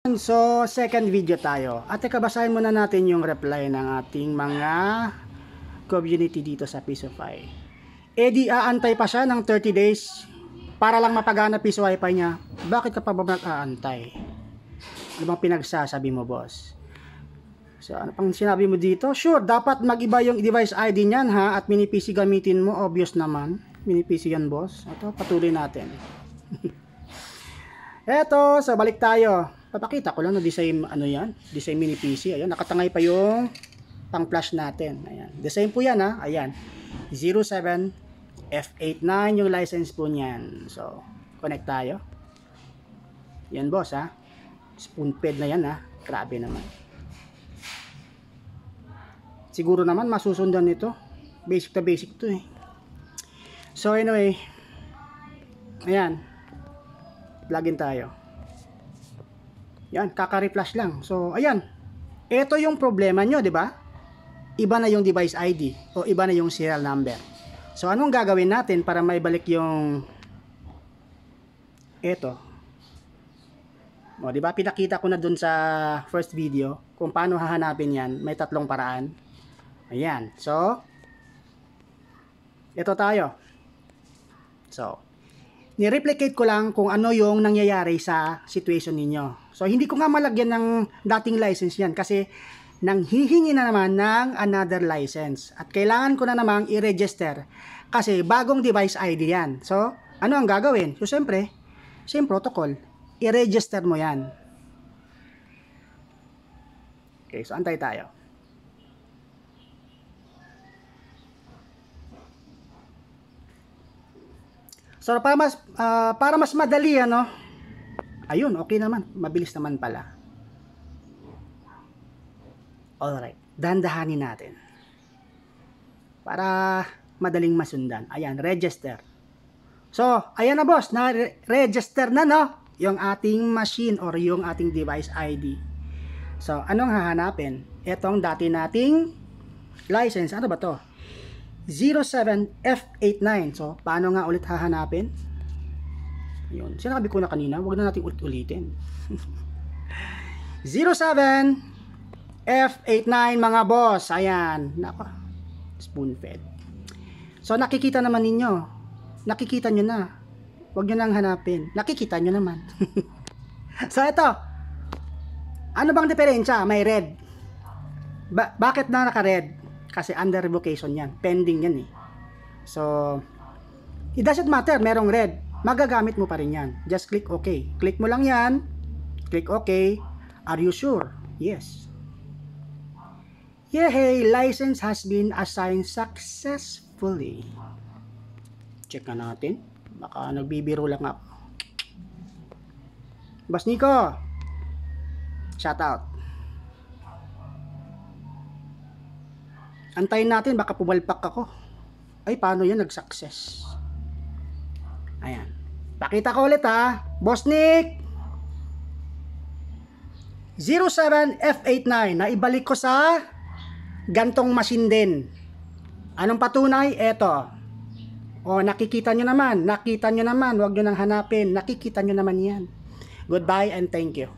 So, second video tayo. At basahin muna natin yung reply ng ating mga community dito sa Pisofy. Di aantay pa siya ng 30 days para lang mapagana piso wifi niya. Bakit ka pa ba nag-aantay? Ano bang pinagsasabi mo, boss? So, ano pang sinabi mo dito? Sure, dapat mag-iba yung device ID niyan ha, at mini PC gamitin mo. Obvious naman. Mini PC yan, boss. Ito, patuloy natin. Eto, so balik tayo. Papakita ko lang na design ano yan, design mini PC. Ayan, nakatangay pa yung pang flash natin. Ayan. Design po yan ha. Ayan. 07F89 yung license po niyan. So, connect tayo. Yan, boss ha. Spoon fed na yan ha. Grabe naman. Siguro naman masusundan nito. Basic to basic to eh. So anyway, ayan. Plugin tayo. Yan, kaka-reflash lang. So, ayan. Ito yung problema nyo, di ba? Iba na yung device ID o iba na yung serial number. So, anong gagawin natin para maibalik yung ito? O, di ba? Pinakita ko na dun sa first video kung paano hahanapin yan. May tatlong paraan. Ayan. So, ito tayo. So, ni-replicate ko lang kung ano yung nangyayari sa situation ninyo. So, hindi ko nga malagyan ng dating license yan kasi nanghihingi na naman ng another license. At kailangan ko na namang i-register kasi bagong device ID yan. So, ano ang gagawin? So, siyempre, same protocol. I-register mo yan. Okay, so antay tayo. So, para mas madali, ano, ayun, okay naman. Mabilis naman pala. Alright. Dahan-dahanin natin. Para madaling masundan. Ayan, register. So, ayan na boss. Na-register na, no? Yung ating machine or yung ating device ID. So, anong hahanapin? Etong dati nating license. Ano ba to? 07F89. So, paano nga ulit hahanapin? Yun. Sinabi ko na kanina, wag na natin ulit-ulitin. 07F89 mga boss. Ayan. Nako. Spoon fed. So, nakikita naman ninyo. Nakikita nyo na. Wag nyo nang hanapin. Nakikita nyo naman. So, ito. Ano bang diferensya? May red. Bakit na naka-red? Kasi under revocation yan. Pending yan eh. So, it doesn't matter. Merong red. Magagamit mo pa rin yan. Just click OK. Click mo lang yan. Click OK. Are you sure? Yes. Yay! License has been assigned successfully. Check na natin. Baka nagbibiro lang ako. Boss Nico! Shout out. Antayin natin, baka pumalpak ako. Ay, paano yan? Nag-success. Ayan. Pakita ko ulit ha. Boss Nick! 07F89. Naibalik ko sa gantong machine din. Anong patunay? Eto. O, nakikita nyo naman. Nakita nyo naman. Huwag nyo nang hanapin. Nakikita nyo naman yan. Goodbye and thank you.